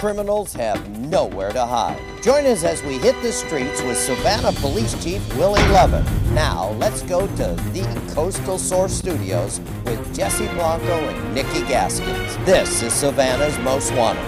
criminals have nowhere to hide. Join us as we hit the streets with Savannah Police Chief Willie Lovett. Now, let's go to the Coastal Source Studios with Jesse Blanco and Nikki Gaskins. This is Savannah's Most Wanted.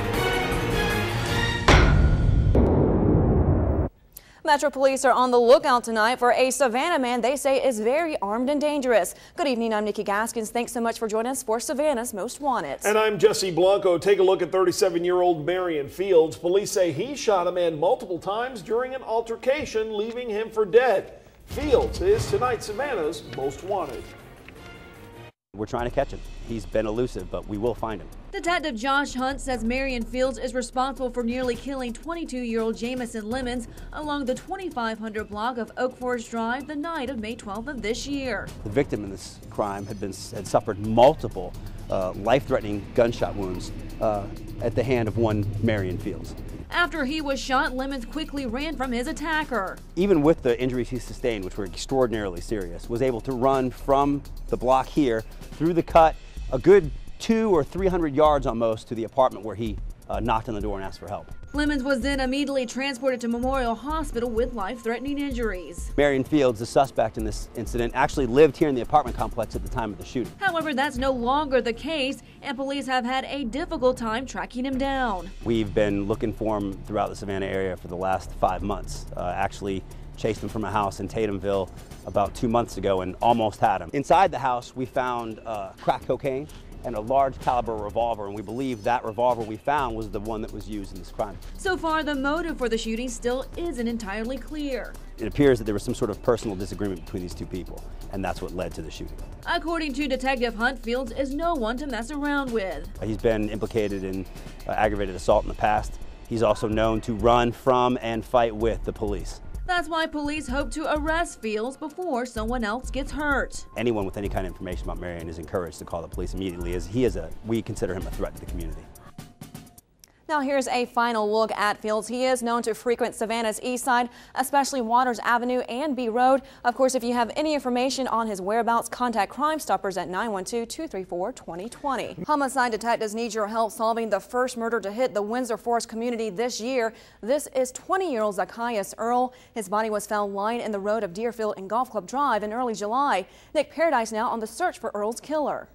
Metro Police are on the lookout tonight for a Savannah man they say is very armed and dangerous. Good evening, I'm Nikki Gaskins. Thanks so much for joining us for Savannah's Most Wanted. And I'm Jesse Blanco. Take a look at 37-year-old Marion Fields. Police say he shot a man multiple times during an altercation, leaving him for dead. Fields is tonight Savannah's Most Wanted. We're trying to catch him. He's been elusive, but we will find him. Detective Josh Hunt says Marion Fields is responsible for nearly killing 22-year-old Jamison Lemons along the 2500 block of Oak Forest Drive the night of May 12th of this year. The victim in this crime had suffered multiple life-threatening gunshot wounds at the hand of one Marion Fields. After he was shot, Lemons quickly ran from his attacker. Even with the injuries he sustained, which were extraordinarily serious, was able to run from the block here through the cut a good 200 or 300 yards almost to the apartment where he knocked on the door and asked for help. Lemons was then immediately transported to Memorial Hospital with life-threatening injuries. Marion Fields, the suspect in this incident, actually lived here in the apartment complex at the time of the shooting. However, that's no longer the case, and police have had a difficult time tracking him down. We've been looking for him throughout the Savannah area for the last 5 months. Actually chased him from a house in Tatumville about 2 months ago and almost had him. Inside the house, we found crack cocaine and a large caliber revolver, and we believe that revolver we found was the one that was used in this crime. So far, the motive for the shooting still isn't entirely clear. It appears that there was some sort of personal disagreement between these two people, and that's what led to the shooting. According to Detective Hunt, Fields is no one to mess around with. He's been implicated in aggravated assault in the past. He's also known to run from and fight with the police. That's why police hope to arrest Fields before someone else gets hurt. Anyone with any kind of information about Marion is encouraged to call the police immediately, as we consider him a threat to the community. Now here's a final look at Fields. He is known to frequent Savannah's east side, especially Waters Avenue and B Road. Of course, if you have any information on his whereabouts, contact Crime Stoppers at 912-234-2020. Homicide detectives need your help solving the first murder to hit the Windsor Forest community this year. This is 20-year-old Zacchaeus Earl. His body was found lying in the road of Deerfield and Golf Club Drive in early July. Nick Paradise now on the search for Earl's killer.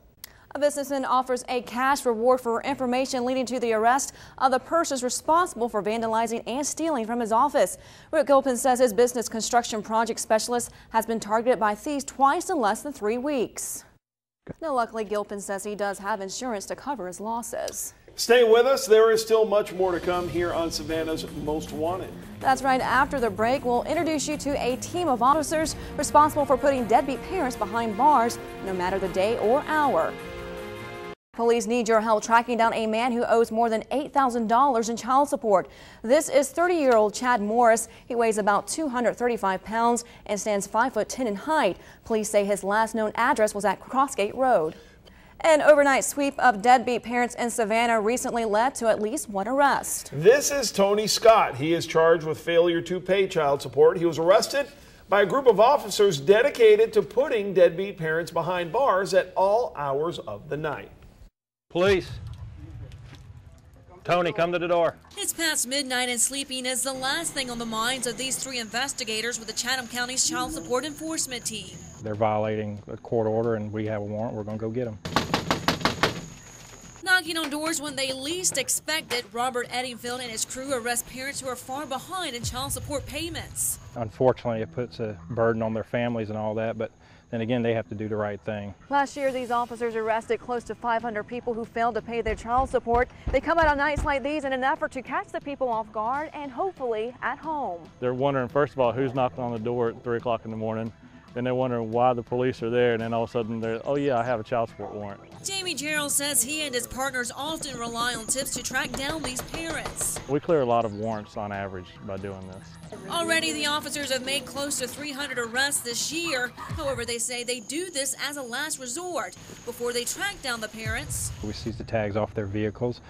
A businessman offers a cash reward for information leading to the arrest of the persons responsible for vandalizing and stealing from his office. Rick Gilpin says his business construction project specialist has been targeted by thieves twice in less than 3 weeks. Now, luckily, Gilpin says he does have insurance to cover his losses. Stay with us. There is still much more to come here on Savannah's Most Wanted. That's right. After the break, we'll introduce you to a team of officers responsible for putting deadbeat parents behind bars, no matter the day or hour. Police need your help tracking down a man who owes more than $8,000 in child support. This is 30-year-old Chad Morris. He weighs about 235 pounds and stands 5'10" in height. Police say his last known address was at Crossgate Road. An overnight sweep of deadbeat parents in Savannah recently led to at least one arrest. This is Tony Scott. He is charged with failure to pay child support. He was arrested by a group of officers dedicated to putting deadbeat parents behind bars at all hours of the night. Police. Tony, come to the door. It's past midnight and sleeping is the last thing on the minds of these 3 investigators with the Chatham County's Child Support Enforcement Team. They're violating a court order and we have a warrant. We're going to go get them. Knocking on doors when they least expect it, Robert Eddingfield and his crew arrest parents who are far behind in child support payments. Unfortunately, it puts a burden on their families and all that, but then again, they have to do the right thing. Last year, these officers arrested close to 500 people who failed to pay their child support. They come out on nights like these in an effort to catch the people off guard and hopefully at home. They're wondering, first of all, who's knocking on the door at 3 o'clock in the morning. Then they're wondering why the police are there, and then all of a sudden they're, oh yeah, I have a child support warrant. Jamie Gerald says he and his partners often rely on tips to track down these parents. We clear a lot of warrants on average by doing this. Already, the officers have made close to 300 arrests this year. However, they say they do this as a last resort before they track down the parents. We seize the tags off their vehicles.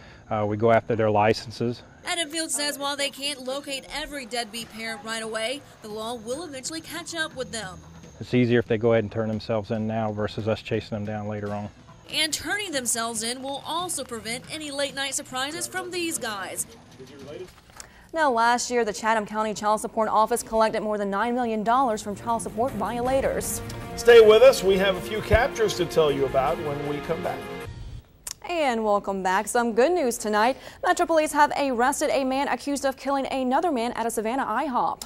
We go after their licenses. Edenfield says while they can't locate every deadbeat parent right away, the law will eventually catch up with them. It's easier if they go ahead and turn themselves in now versus us chasing them down later on. And turning themselves in will also prevent any late-night surprises from these guys. Now, last year, the Chatham County Child Support Office collected more than $9 million from child support violators. Stay with us. We have a few captures to tell you about when we come back. And welcome back. Some good news tonight. Metro Police have arrested a man accused of killing another man at a Savannah IHOP.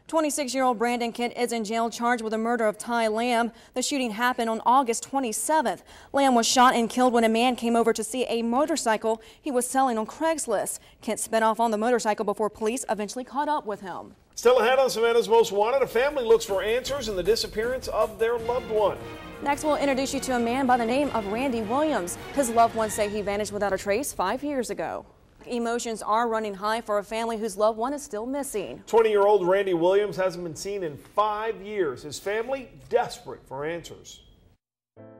26-year-old Brandon Kent is in jail charged with the murder of Ty Lamb. The shooting happened on August 27th. Lamb was shot and killed when a man came over to see a motorcycle he was selling on Craigslist. Kent sped off on the motorcycle before police eventually caught up with him. Still ahead on Savannah's Most Wanted, a family looks for answers in the disappearance of their loved one. Next, we'll introduce you to a man by the name of Randy Williams. His loved ones say he vanished without a trace 5 years ago. Emotions are running high for a family whose loved one is still missing. 20-year-old Randy Williams hasn't been seen in 5 years. His family desperate for answers.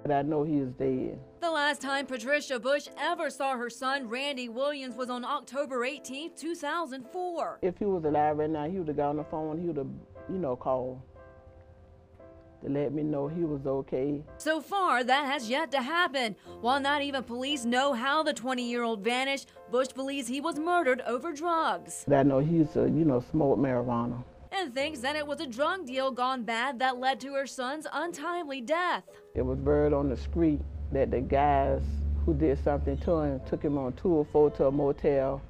But I know he is dead. The last time Patricia Bush ever saw her son, Randy Williams, was on October 18, 2004. If he was alive right now, he would have got on the phone, he would have, called to let me know he was okay. So far, that has yet to happen. While not even police know how the 20-year-old vanished, Bush believes he was murdered over drugs. I know he used to, smoke marijuana. And thinks that it was a drug deal gone bad that led to her son's untimely death. It was buried on the street that the guys who did something to him took him on 204 to a motel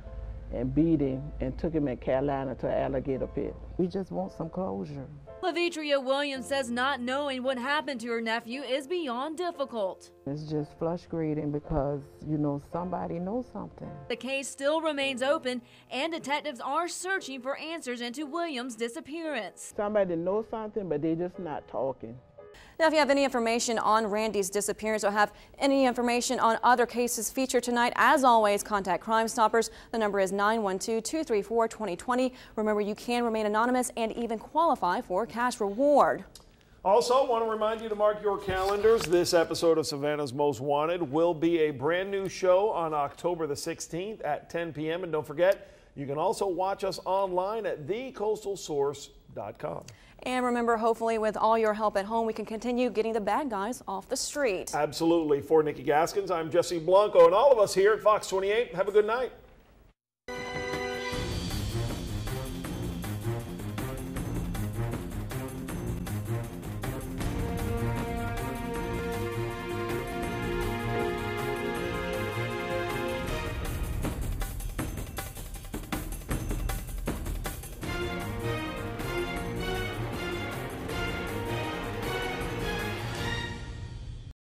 and beat him and took him in Carolina to an alligator pit. We just want some closure. Lavitria Williams says not knowing what happened to her nephew is beyond difficult. It's just frustrating because, somebody knows something. The case still remains open, and detectives are searching for answers into Williams' disappearance. Somebody knows something, but they're just not talking. Now, if you have any information on Randy's disappearance or have any information on other cases featured tonight, as always, contact Crime Stoppers. The number is 912-234-2020. Remember, you can remain anonymous and even qualify for a cash reward. Also, want to remind you to mark your calendars. This episode of Savannah's Most Wanted will be a brand new show on October the 16th at 10 p.m. And don't forget, you can also watch us online at thecoastalsource.com. And remember, hopefully with all your help at home, we can continue getting the bad guys off the street. Absolutely. For Nikki Gaskins, I'm Jesse Blanco, and all of us here at Fox 28, have a good night.